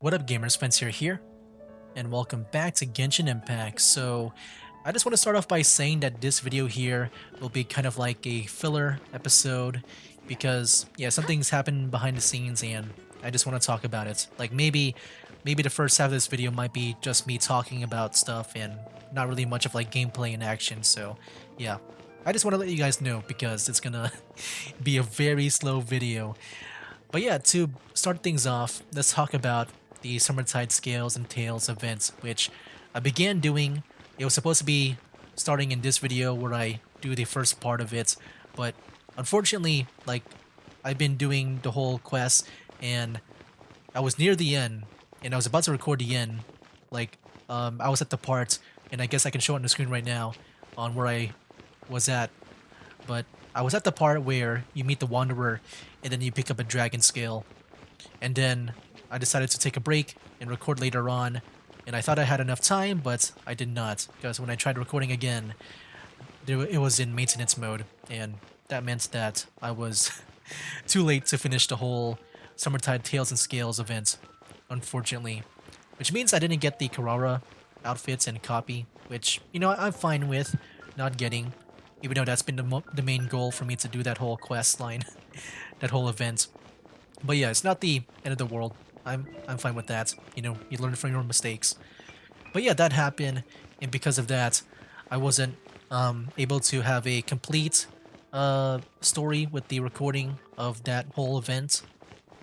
What up, gamers? Spencer here, and welcome back to Genshin Impact. So, I just want to start off by saying that this video here will be kind of like a filler episode because, yeah, something's happened behind the scenes and I just want to talk about it. Like maybe the first half of this video might be just me talking about stuff and not really much of like gameplay and action. So, yeah, I just want to let you guys know because it's gonna be a very slow video. But yeah, to start things off, let's talk about the Summertide Scales and Tales events, which I began doing. It was supposed to be starting in this video where I do the first part of it, but unfortunately, like, I've been doing the whole quest, and I was near the end, and I was about to record the end. Like, I was at the part, and I guess I can show it on the screen right now on where I was at, but I was at the part where you meet the Wanderer, and then you pick up a dragon scale. And then I decided to take a break and record later on. And I thought I had enough time, but I did not. Because when I tried recording again, it was in maintenance mode. And that meant that I was too late to finish the whole Summertide Tales and Scales event, unfortunately. Which means I didn't get the Carrara outfits and copy, which, I'm fine with not getting. Even though that's been the main goal for me to do that whole quest line, that whole event. But yeah, it's not the end of the world. I'm fine with that. You learn from your mistakes. But yeah, that happened, and because of that, I wasn't able to have a complete story with the recording of that whole event.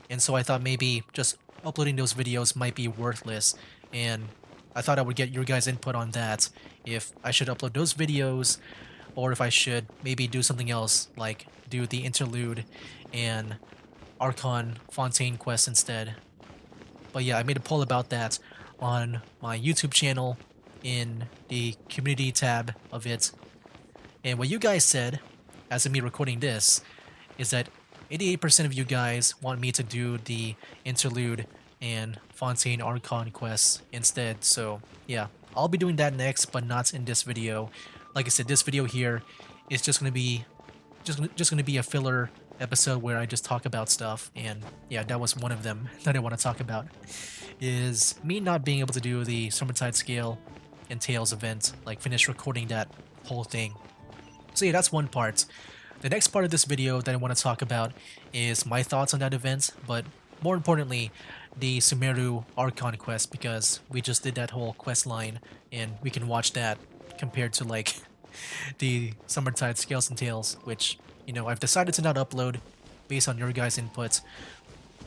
And so I thought maybe just uploading those videos might be worthless, and I thought I would get your guys' input on that, if I should upload those videos, or if I should maybe do something else, like do the interlude and Archon Fontaine quest instead. But yeah, I made a poll about that on my YouTube channel in the community tab of it. And what you guys said, as of me recording this, is that 88% of you guys want me to do the interlude and Fontaine Archon quests instead. So yeah, I'll be doing that next, but not in this video. Like I said, this video here is just gonna be just gonna be a filler episode where I just talk about stuff, and yeah, that was one of them that I want to talk about. Is me not being able to do the Summertide Scale and Tales event, like finish recording that whole thing. So yeah, that's one part. The next part of this video that I want to talk about is my thoughts on that event, but more importantly, the Sumeru Archon quest, because we just did that whole quest line, and we can watch that compared to like the Summertide Scales and Tales, which, I've decided to not upload based on your guys' input.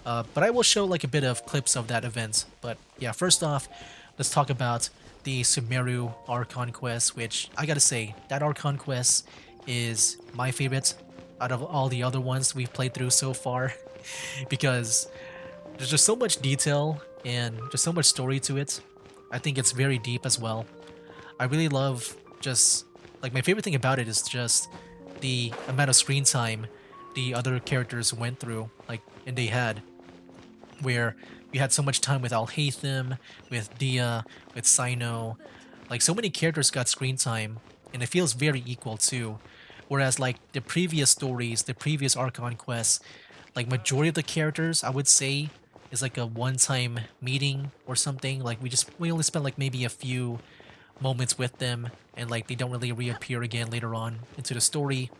But I will show like a bit of clips of that event. But yeah, first off, let's talk about the Sumeru Archon quest, which I gotta say, that Archon quest is my favorite out of all the other ones we've played through so far, because there's just so much detail and just so much story to it. I think it's very deep as well. I really love just, like, my favorite thing about it is just the amount of screen time the other characters went through, like, and they had, where you had so much time with Alhaitham, with Dia, with Sino, like, so many characters got screen time, and it feels very equal too. Whereas, like, the previous stories, the previous Archon quests, like, majority of the characters, I would say, is like a one-time meeting or something. Like, we only spent like maybe a few moments with them, and like they don't really reappear again later on into the story.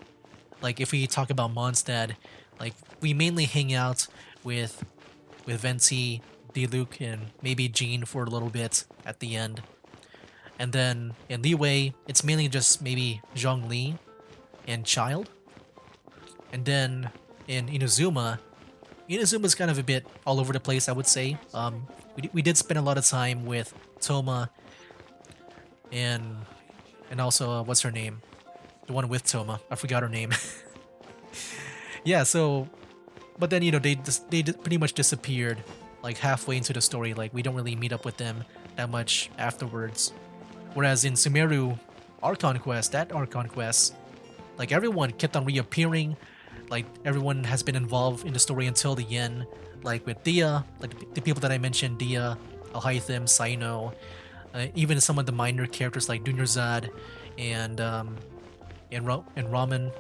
Like, if we talk about Mondstadt, like, we mainly hang out with Venti, Diluc, and maybe Jean for a little bit at the end. And then in Liyue, it's mainly just maybe Zhongli and Child. And then in Inuzuma's kind of a bit all over the place, I would say. We did spend a lot of time with Toma and also what's her name, the one with Toma. I forgot her name. Yeah. So, but then they pretty much disappeared like halfway into the story. Like, we don't really meet up with them that much afterwards. Whereas in Sumeru Archon quest, that Archon quest, like, everyone kept on reappearing. Like, everyone has been involved in the story until the end. Like, with Dia, like the people that I mentioned, Dia, Alhaitham, Sino, even some of the minor characters like Dunyarzad and Ramen.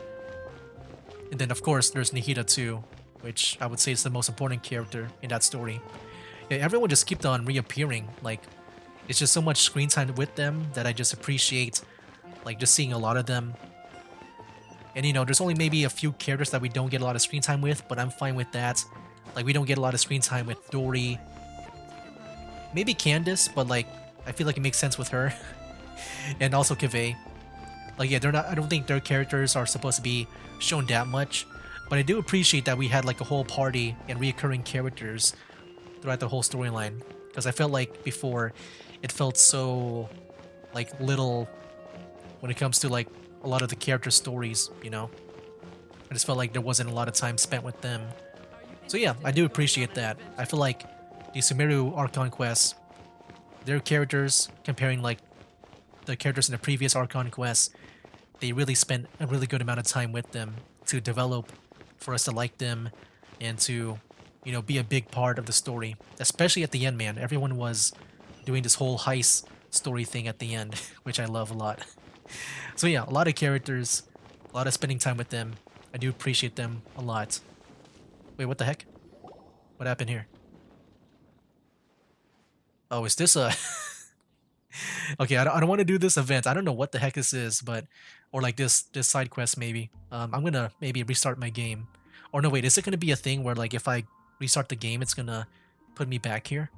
And then of course there's Nihida too, which I would say is the most important character in that story. everyone just kept on reappearing. Like, it's just so much screen time with them that I just appreciate, like, just seeing a lot of them. And there's only maybe a few characters that we don't get a lot of screen time with, but I'm fine with that. Like, we don't get a lot of screen time with Dory, maybe Candace, but like, I feel like it makes sense with her, and also Kaveh. Like, yeah, they're not. I don't think their characters are supposed to be shown that much, but I do appreciate that we had like a whole party and reoccurring characters throughout the whole storyline. Because I felt like before, it felt so like little when it comes to like a lot of the character stories. I just felt like there wasn't a lot of time spent with them. So yeah, I do appreciate that. I feel like the Sumeru Archon quests, their characters comparing like the characters in the previous Archon quests, they really spent a really good amount of time with them to develop for us to like them and to, be a big part of the story. Especially at the end, man. Everyone was doing this whole heist story thing at the end, which I love a lot. So yeah, a lot of characters, a lot of spending time with them. I do appreciate them a lot. Wait, what the heck? What happened here? Oh, is this a okay, I don't want to do this event. I don't know what the heck this is, but or like this side quest maybe. I'm gonna maybe restart my game. Or no, wait, is it gonna be a thing where like if I restart the game, it's gonna put me back here?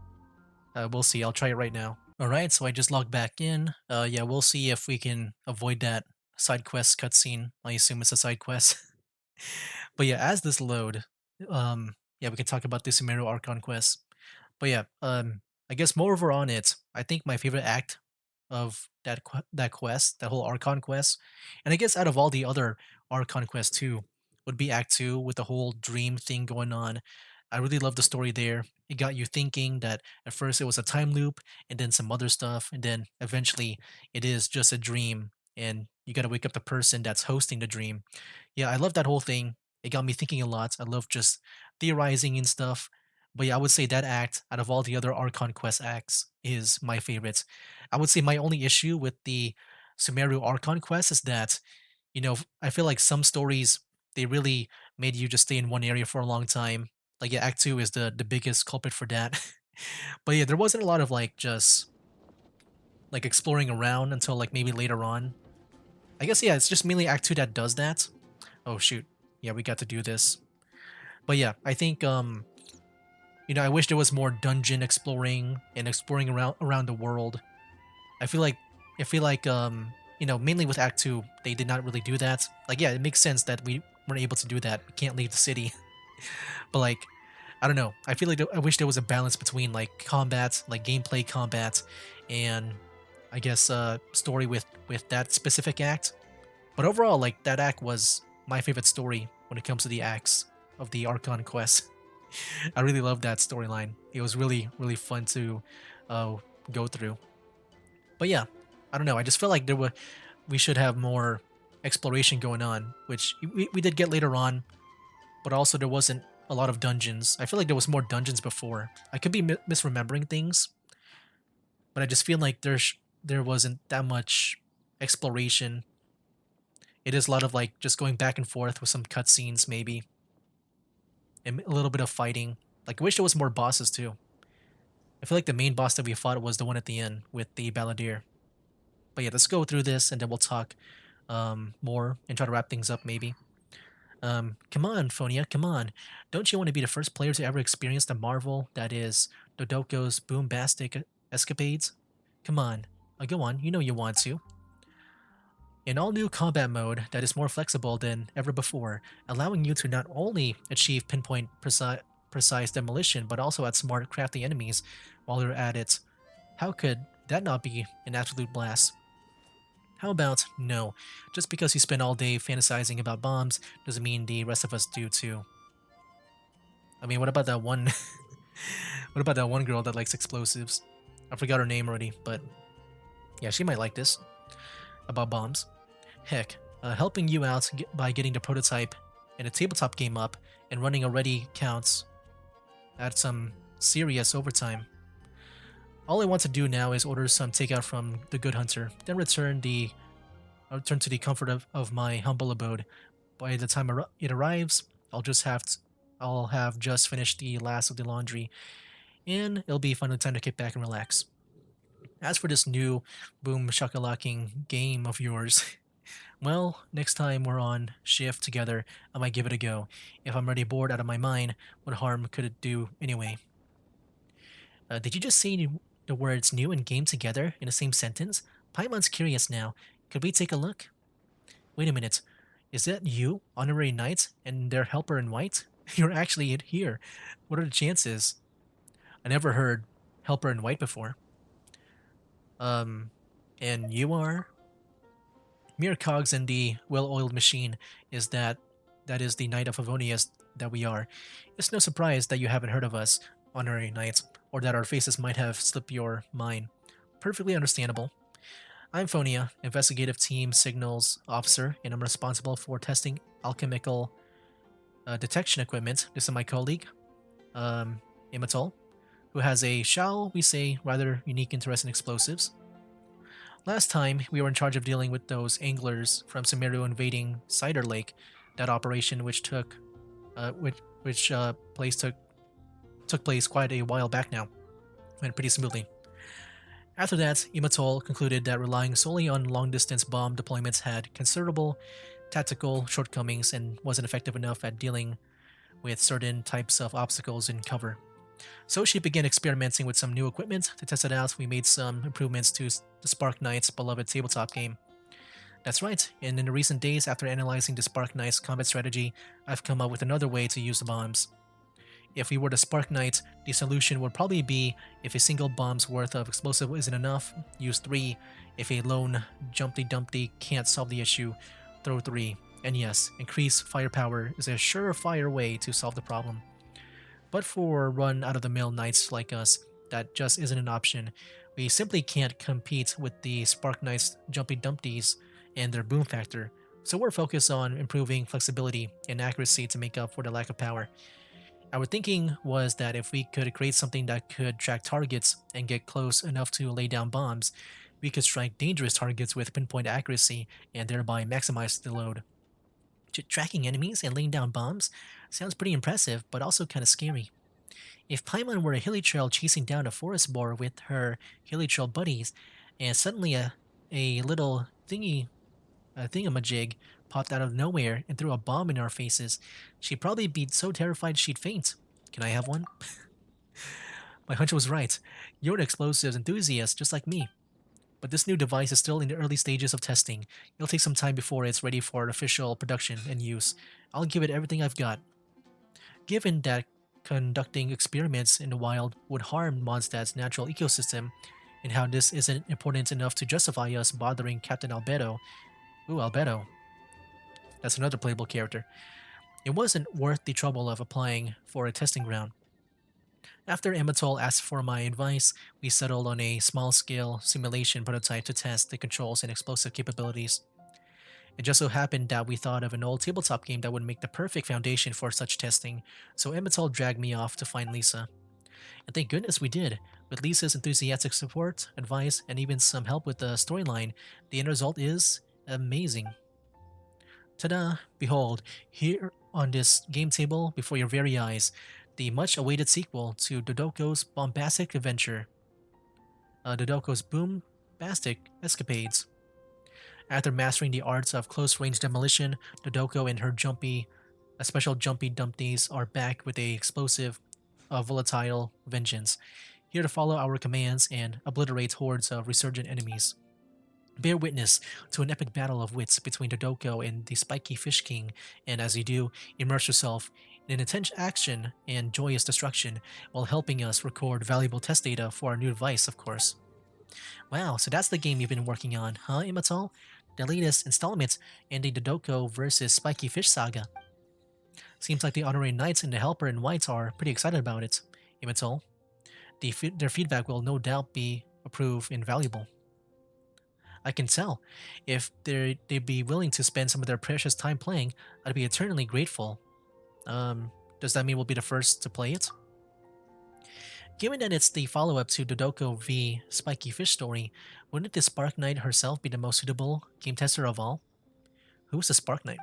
We'll see. I'll try it right now. All right, so I just logged back in. Yeah, we'll see if we can avoid that side quest cutscene. I assume it's a side quest. But yeah, as this load, yeah, we can talk about the Sumeru Archon quest. But yeah, I guess moreover on it, I think my favorite act of that quest, that whole Archon quest, and I guess out of all the other Archon quests too, would be Act Two with the whole dream thing going on. I really love the story there. It got you thinking that at first it was a time loop, and then some other stuff, and then eventually it is just a dream, and you got to wake up the person that's hosting the dream. Yeah, I love that whole thing. It got me thinking a lot. I love just theorizing and stuff. But yeah, I would say that act, out of all the other Archon Quest acts, is my favorite. I would say my only issue with the Sumeru Archon Quest is that, I feel like some stories, they really made you just stay in one area for a long time. Like, yeah, Act 2 is the biggest culprit for that. But yeah, there wasn't a lot of like just like exploring around until like maybe later on. I guess, yeah, it's just mainly Act 2 that does that. Oh shoot. Yeah, we got to do this. But yeah, I think I wish there was more dungeon exploring and exploring around the world. I feel like mainly with Act 2, they did not really do that. Like, yeah, it makes sense that we weren't able to do that. We can't leave the city. But like, I don't know. I feel like I wish there was a balance between like combat, like gameplay combat, and I guess story with that specific act. But overall, like that act was my favorite story when it comes to the acts of the Archon quest. I really loved that storyline. It was really, really fun to uh, go through. But yeah, I don't know. I just feel like we should have more exploration going on, which we did get later on, but also there wasn't a lot of dungeons. I feel like there was more dungeons before. I could be misremembering things, but I just feel like there wasn't that much exploration. It is a lot of like just going back and forth with some cutscenes maybe, and a little bit of fighting. Like I wish there was more bosses too. I feel like the main boss that we fought was the one at the end with the Balladeer. But yeah, let's go through this and then we'll talk more and try to wrap things up maybe. Come on, Phonia, come on. Don't you want to be the first player to ever experience the marvel that is Dodoco's boombastic escapades? Come on. Go on, you know you want to. An all-new combat mode that is more flexible than ever before, allowing you to not only achieve pinpoint precise demolition, but also add smart, crafty enemies while you're at it. How could that not be an absolute blast? How about no? Just because you spend all day fantasizing about bombs doesn't mean the rest of us do too. I mean, what about that one? What about that one girl that likes explosives? I forgot her name already, but yeah, she might like this about bombs. Heck, helping you out by getting the prototype and a tabletop game up and running already counts. Add some serious overtime. All I want to do now is order some takeout from the Good Hunter, then return to the comfort of my humble abode. By the time it arrives, I'll have just finished the last of the laundry, and it'll be finally time to kick back and relax. As for this new boom shakalacking game of yours, well, next time we're on shift together, I might give it a go. If I'm already bored out of my mind, what harm could it do anyway? Did you just say the words new and game together in the same sentence? Paimon's curious now. Could we take a look? Wait a minute. Is that you, Honorary Knight, and their helper in white? You're actually here. What are the chances? I never heard helper in white before. Um, and you are? Mere cogs in the well-oiled machine is that is the Knight of Favonius that we are. It's no surprise that you haven't heard of us, Honorary Knights, or that our faces might have slipped your mind. Perfectly understandable. I'm Phonia, Investigative Team Signals Officer, and I'm responsible for testing alchemical detection equipment. This is my colleague, Imatol, who has a, shall we say, rather unique interest in explosives. Last time, we were in charge of dealing with those anglers from Sumeru invading Cider Lake, that operation which took place quite a while back now. Went pretty smoothly. After that, Imatol concluded that relying solely on long-distance bomb deployments had considerable tactical shortcomings and wasn't effective enough at dealing with certain types of obstacles in cover. So she began experimenting with some new equipment. To test it out, we made some improvements to the Spark Knight's beloved tabletop game. That's right, and in the recent days after analyzing the Spark Knight's combat strategy, I've come up with another way to use the bombs. If we were the Spark Knight, the solution would probably be if a single bomb's worth of explosive isn't enough, use 3. If a lone Jumpty Dumpty can't solve the issue, throw 3. And yes, increased firepower is a surefire way to solve the problem. But for run-out-of-the-mill knights like us, that just isn't an option. We simply can't compete with the Spark Knight's Jumpy Dumpties and their boom factor, so we're focused on improving flexibility and accuracy to make up for the lack of power. Our thinking was that if we could create something that could track targets and get close enough to lay down bombs, we could strike dangerous targets with pinpoint accuracy and thereby maximize the load. Tracking enemies and laying down bombs sounds pretty impressive, but also kind of scary. If Paimon were a hilly trail chasing down a forest boar with her hilly trail buddies, and suddenly a little thingamajig popped out of nowhere and threw a bomb in our faces, she'd probably be so terrified she'd faint. Can I have one? My hunch was right. You're an explosives enthusiast just like me. But this new device is still in the early stages of testing. It'll take some time before it's ready for official production and use. I'll give it everything I've got. Given that conducting experiments in the wild would harm Mondstadt's natural ecosystem, and how this isn't important enough to justify us bothering Captain Albedo. Ooh, Albedo. That's another playable character. It wasn't worth the trouble of applying for a testing ground. After Ematol asked for my advice, we settled on a small-scale simulation prototype to test the controls and explosive capabilities. It just so happened that we thought of an old tabletop game that would make the perfect foundation for such testing, so Ematol dragged me off to find Lisa. And thank goodness we did. With Lisa's enthusiastic support, advice, and even some help with the storyline, the end result is amazing. Ta-da! Behold, here on this game table before your very eyes, the much-awaited sequel to Dodoco's bombastic adventure, Dodoco's Boombastic Escapades. After mastering the arts of close-range demolition, Dodoco and her special jumpy dumpties are back with a explosive, volatile vengeance, here to follow our commands and obliterate hordes of resurgent enemies. Bear witness to an epic battle of wits between Dodoco and the Spiky Fish King, and as you do, immerse yourself in intense action and joyous destruction while helping us record valuable test data for our new device, of course. Wow, so that's the game you've been working on, huh, Imatol? The latest installment in the Dodoco versus Spiky Fish saga. Seems like the Honorary Knights and the Helper in White are pretty excited about it, Imatol. Their feedback will no doubt be approved and valuable. I can tell. If they'd be willing to spend some of their precious time playing, I'd be eternally grateful. Does that mean we'll be the first to play it? Given that it's the follow-up to Dodoco v Spiky Fish story, wouldn't the Spark Knight herself be the most suitable game tester of all? Who's the Spark Knight?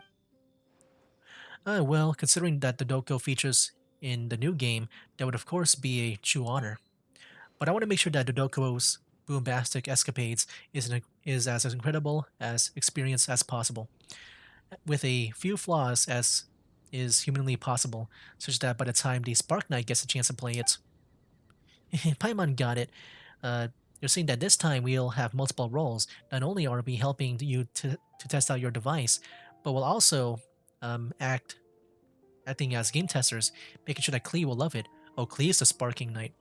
Well, considering that Dodoco features in the new game, that would of course be a true honor. But I want to make sure that Dodoco's boombastic escapades is as incredible as experience as possible, with a few flaws as is humanly possible, such that by the time the Spark Knight gets a chance to play it, Paimon got it. Uh, you're saying that this time we'll have multiple roles. Not only are we helping you to test out your device, but we'll also acting as game testers, making sure that Klee will love it. Oh, Klee is the Sparking Knight.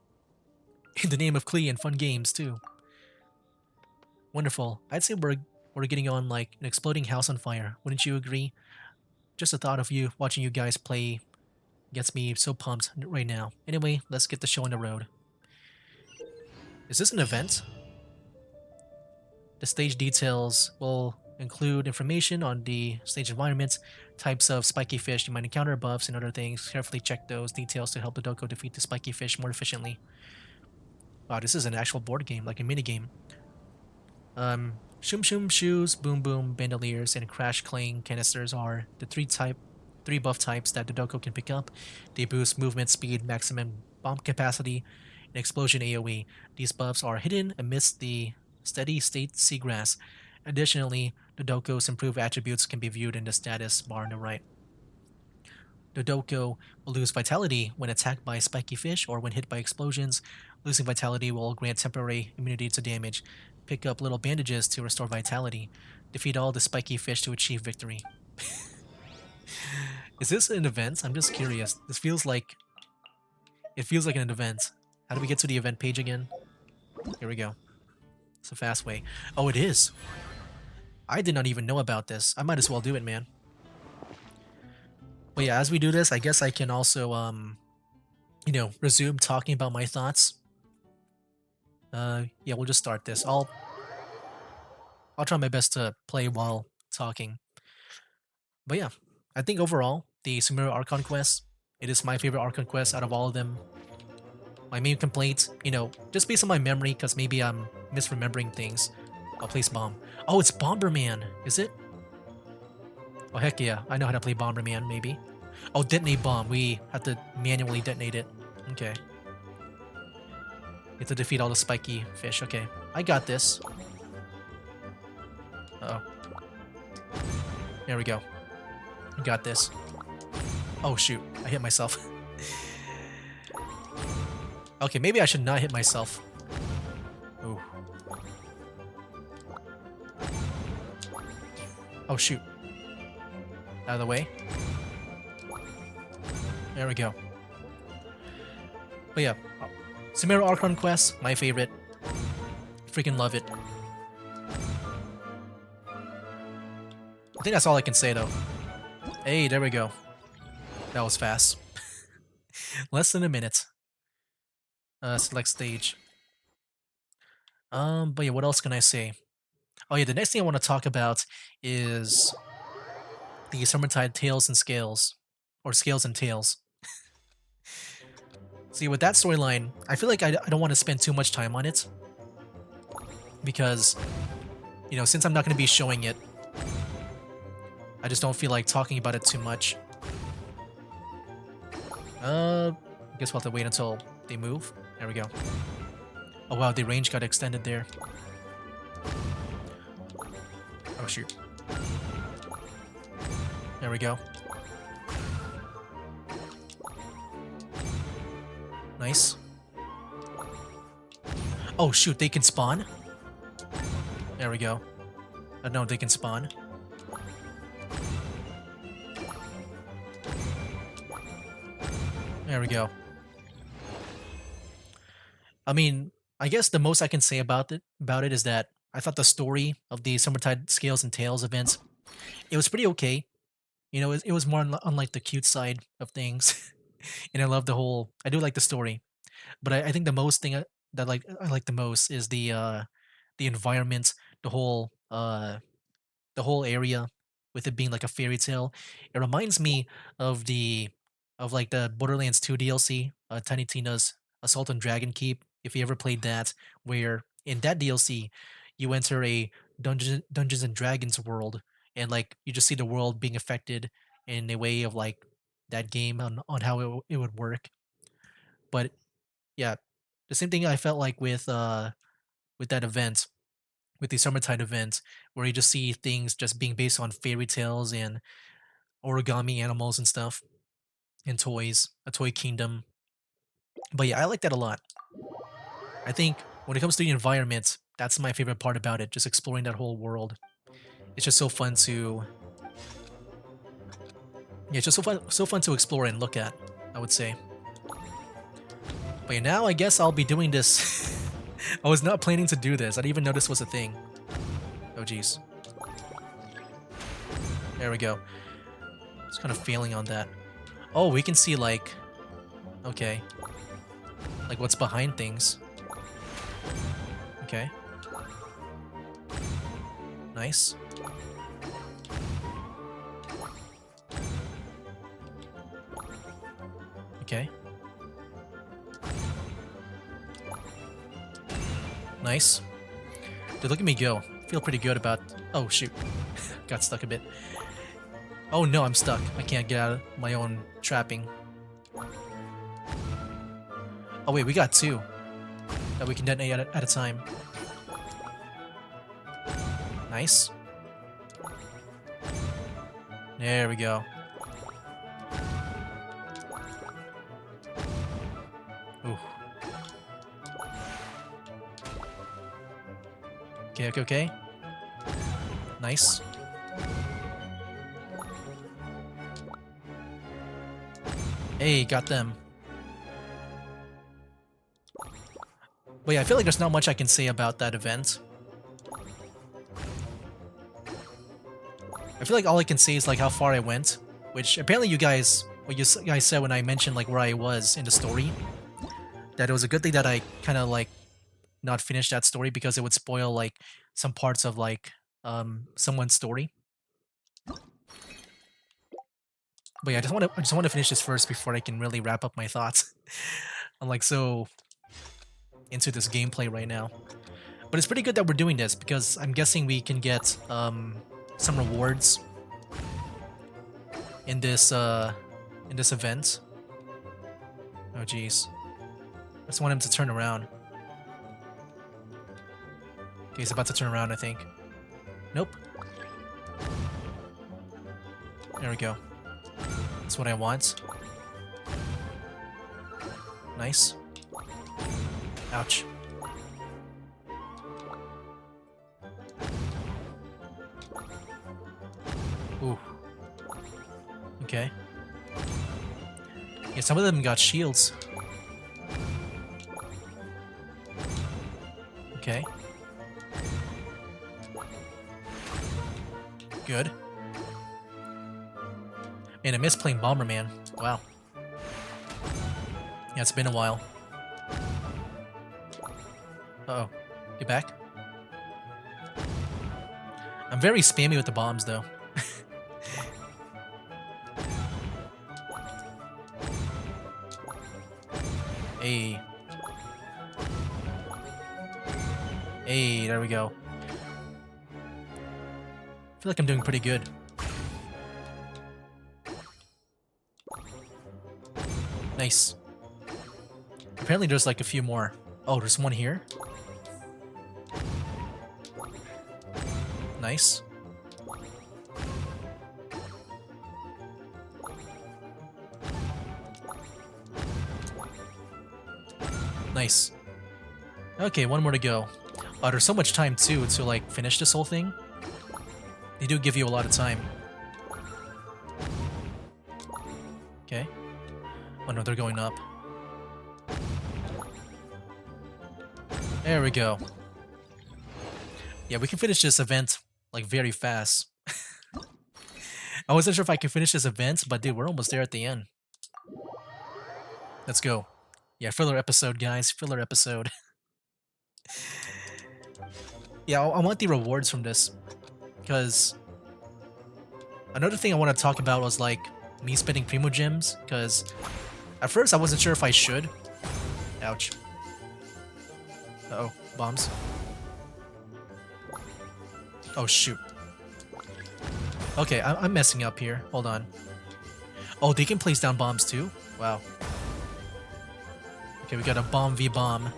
In the name of Klee and fun games too. Wonderful. I'd say we're getting on like an exploding house on fire. Wouldn't you agree? Just the thought of you watching you guys play gets me so pumped right now. Anyway, let's get the show on the road. Is this an event? The stage details will include information on the stage environment, types of spiky fish you might encounter, buffs, and other things. Carefully check those details to help the Dodoco defeat the spiky fish more efficiently. Wow, this is an actual board game, like a mini game. Shum Shum Shoes, Boom Boom, Bandoliers, and Crash Clang canisters are the three buff types that Dodoco can pick up. They boost movement speed, maximum bomb capacity, and explosion AoE. These buffs are hidden amidst the steady state seagrass. Additionally, Dodoco's improved attributes can be viewed in the status bar on the right. Dodoco will lose vitality when attacked by spiky fish or when hit by explosions. Losing vitality will grant temporary immunity to damage. Pick up little bandages to restore vitality. Defeat all the spiky fish to achieve victory. Is this an event? I'm just curious. It feels like an event. How do we get to the event page again? Here we go. It's a fast way. Oh, it is. I did not even know about this. I might as well do it, man. But yeah, as we do this, I guess I can also, resume talking about my thoughts. Yeah, we'll just start this. I'll try my best to play while talking. But yeah, I think overall, the Sumeru Archon quest, it is my favorite Archon quest out of all of them. My main complaint, just based on my memory, because maybe I'm misremembering things. I'll place bomb. Oh, it's Bomberman, is it? Oh, heck yeah. I know how to play Bomberman, maybe. Oh, detonate bomb. We have to manually detonate it. Okay. You have to defeat all the spiky fish. Okay. I got this. Uh-oh. There we go. I got this. Oh, shoot. I hit myself. Okay, maybe I should not hit myself. Ooh. Oh, shoot. Out of the way. There we go. But yeah, Sumeru Archon Quest, my favorite. Freaking love it. I think that's all I can say though. Hey, there we go. That was fast. Less than a minute. Select stage. But yeah, what else can I say? Oh yeah, the next thing I want to talk about is the Summertide Tails and Scales. Or Scales and Tails. See, with that storyline, I feel like I don't want to spend too much time on it. Because, since I'm not going to be showing it, I just don't feel like talking about it too much. I guess we'll have to wait until they move. There we go. Oh wow, the range got extended there. Oh shoot. There we go. Nice. Oh shoot, they can spawn? There we go. No, they can spawn. There we go. I mean, I guess the most I can say about it is that I thought the story of the Summertide Scales and Tails events, it was pretty okay. It was more unlike the cute side of things. And I do like the story. But I think the most thing I like the most is the environment, the whole the whole area with it being like a fairy tale. It reminds me of like the Borderlands 2 DLC, Tiny Tina's Assault on Dragon Keep. If you ever played that, where in that DLC you enter a Dungeons and Dragons world, and like you just see the world being affected in a way of like that game on how it would work. But yeah, the same thing I felt like with that event, with the summertime event, where you just see things just being based on fairy tales and origami animals and stuff and toys, a toy kingdom. But yeah, I like that a lot. I think when it comes to the environment, that's my favorite part about it, just exploring that whole world. It's just so fun to yeah, it's just so fun to explore and look at, I would say. But yeah, now I guess I'll be doing this. I was not planning to do this. I didn't even know this was a thing. Oh geez. There we go. It's kind of failing on that. Oh, we can see like okay. Like what's behind things. Okay. Nice. Okay. Nice. Dude, look at me go. Feel pretty good about... Oh, shoot. Got stuck a bit. Oh, no, I'm stuck. I can't get out of my own trapping. Oh, wait, we got two that we can detonate at a time. Nice. There we go. Ooh. Okay, okay, okay. Nice. Hey, got them. But yeah, I feel like there's not much I can say about that event. I feel like all I can say is like how far I went, which apparently you guys, what you guys said when I mentioned like where I was in the story, that it was a good thing that I kind of like not finished that story because it would spoil like some parts of like someone's story. But yeah, I just want to finish this first before I can really wrap up my thoughts. I'm like so into this gameplay right now. But it's pretty good that we're doing this because I'm guessing we can get some rewards in this event. Oh jeez. I just want him to turn around. Okay, he's about to turn around, I think. Nope. There we go. That's what I want. Nice. Ouch. Ooh. Okay. Yeah, some of them got shields. Okay. Good. Man, I miss playing Bomberman. Wow. Yeah, it's been a while. Uh-oh. Get back. I'm very spammy with the bombs, though. Hey. Hey, there we go. I feel like I'm doing pretty good. Nice. Apparently there's like a few more. Oh, there's one here. Nice. Nice. Okay, one more to go. Oh, there's so much time too to like finish this whole thing. They do give you a lot of time. Okay. Oh no, they're going up. There we go. Yeah, we can finish this event like very fast. I wasn't sure if I could finish this event, but dude, we're almost there at the end. Let's go. Yeah, filler episode, guys. Filler episode. Yeah, I want the rewards from this. Because another thing I want to talk about was like me spending Primo Gems. Because at first I wasn't sure if I should. Ouch. Uh-oh, bombs. Oh, shoot. Okay, I'm messing up here. Hold on. Oh, they can place down bombs too? Wow. Okay, we got a bomb v bomb.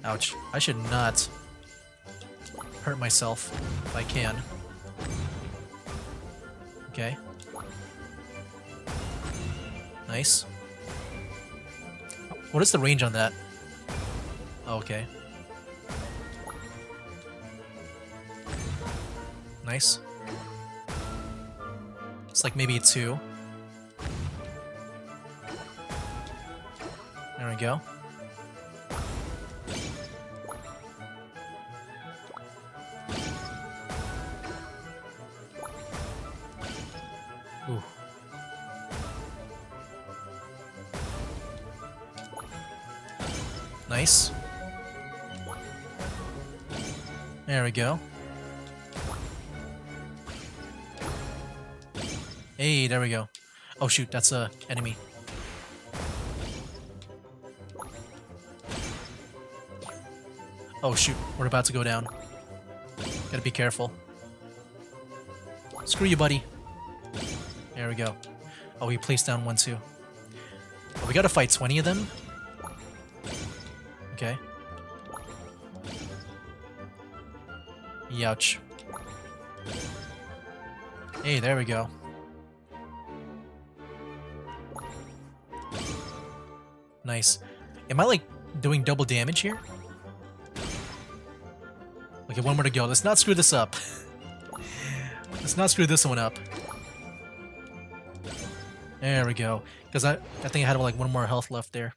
Ouch. I should not hurt myself if I can. Okay. Nice. What is the range on that? Oh, okay. Nice. It's like maybe 2. There we go. Ooh. Nice. There we go. Hey, there we go. Oh shoot, that's a enemy. Oh shoot, we're about to go down. Gotta be careful. Screw you, buddy. There we go. Oh, he placed down 1 too. Oh, we gotta fight 20 of them? Okay. Youch. Hey, there we go. Nice. Am I, like, doing double damage here? Okay, 1 more to go. Let's not screw this up. Let's not screw this one up. There we go. Because I think I had, like, 1 more health left there.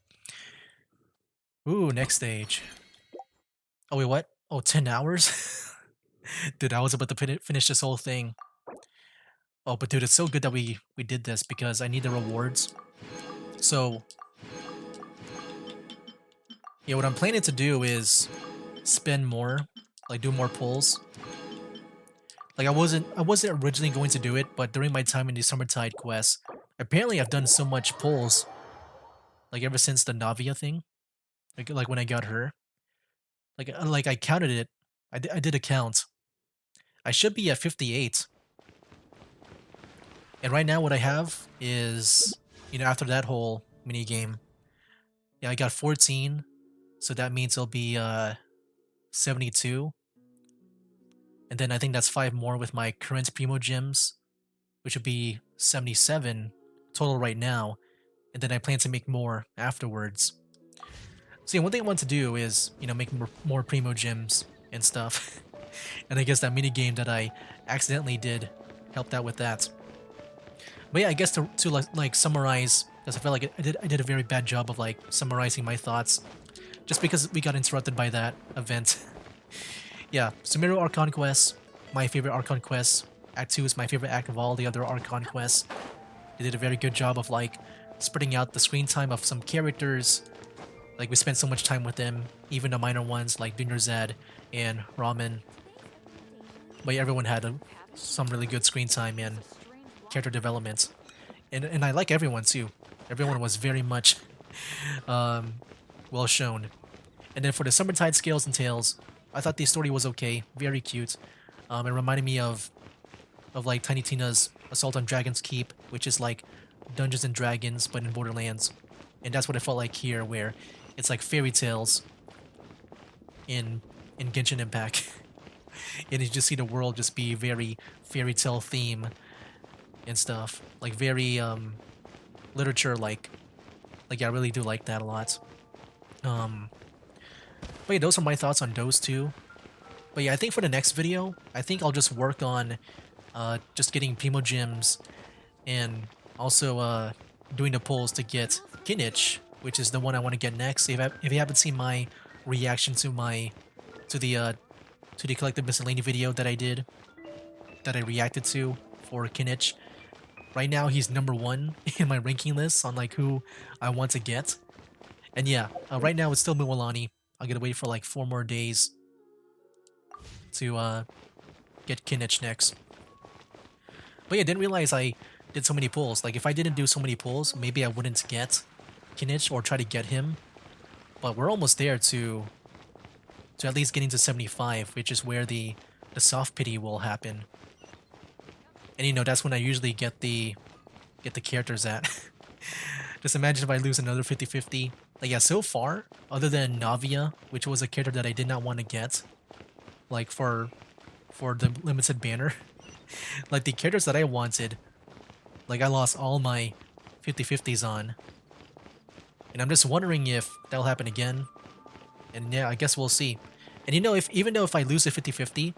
Ooh, next stage. Oh, wait, what? Oh, 10 hours? Dude, I was about to finish this whole thing. Oh, but dude, it's so good that we did this because I need the rewards. So, yeah, what I'm planning to do is spend more, like do more pulls. Like I wasn't originally going to do it, but during my time in the Summertide quest, apparently I've done so much pulls, like ever since the Navia thing, like when I got her. Like I counted it. I did a count. I should be at 58. And right now what I have is, after that whole mini game, yeah, I got 14. So that means it'll be 72. And then I think that's 5 more with my current Primo gems, which would be 77 total right now. And then I plan to make more afterwards. So yeah, one thing I want to do is, make more Primo gems and stuff. And I guess that mini game that I accidentally did helped out with that. But yeah, I guess to like summarize, because I felt like I did a very bad job of like summarizing my thoughts, just because we got interrupted by that event. Yeah, Sumeru Archon Quest, my favorite Archon Quest. Act 2 is my favorite act of all the other Archon Quests. They did a very good job of like spreading out the screen time of some characters. Like we spent so much time with them, even the minor ones like Dunyer Zed and Ramen. But yeah, everyone had some really good screen time and character development. And I like everyone too. Everyone was very much well shown. And then for the Summertide Scales and Tails, I thought the story was okay, very cute. It reminded me of like Tiny Tina's Assault on Dragon's Keep, which is like Dungeons and Dragons but in Borderlands. And that's what it felt like here, where it's like fairy tales in Genshin Impact. And you just see the world just be very fairy tale theme and stuff. Like very literature like yeah, I really do like that a lot. But yeah, those are my thoughts on those two. But yeah, I think for the next video, I think I'll just work on just getting Primo Gems and also doing the pulls to get Kinich, which is the one I want to get next. If you haven't seen my reaction to the collective miscellany video that I did, that I reacted to for Kinich, right now he's number 1 in my ranking list on like who I want to get. And yeah, right now it's still Mualani. I'm gonna wait for like 4 more days to get Kinich next. But yeah, didn't realize I did so many pulls. Like if I didn't do so many pulls, maybe I wouldn't get Kinich or try to get him. But we're almost there to at least getting to 75, which is where the soft pity will happen. And you know, that's when I usually get the characters at. Just imagine if I lose another 50-50. Like, yeah, so far, other than Navia, which was a character that I did not want to get, like for the limited banner, like the characters that I wanted, like I lost all my 50-50s on. And I'm just wondering if that'll happen again. And yeah, I guess we'll see. And you know, if even though if I lose a 50-50,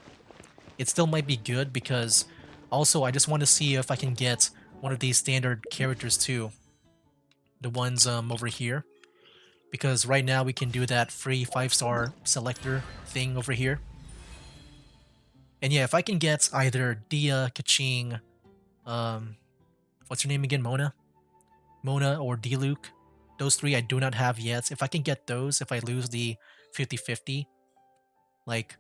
it still might be good because also I just want to see if I can get one of these standard characters too. The ones over here. Because right now we can do that free 5-star selector thing over here. And yeah, if I can get either Dia, Kaching, what's her name again? Mona or Diluc. Those three I do not have yet. If I can get those, if I lose the 50-50, like,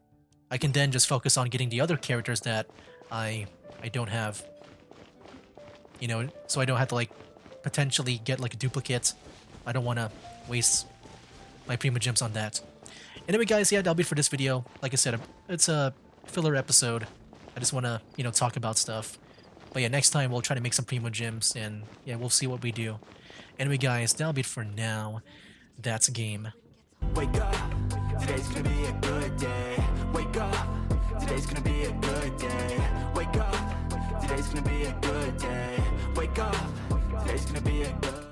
I can then just focus on getting the other characters that I don't have. You know, so I don't have to, like, potentially get, like, a duplicate. I don't want to waste my Prima Gems on that. Anyway, guys, yeah, that'll be it for this video. Like I said, it's a filler episode. I just want to, you know, talk about stuff. But yeah, next time we'll try to make some Primo Gems, and yeah, we'll see what we do. Anyway, guys, that'll be it for now. That's a game. Wake up, today's gonna be a good day. Wake up, today's gonna be a good day. Wake up, today's gonna be a good day. Wake up, today's gonna be a good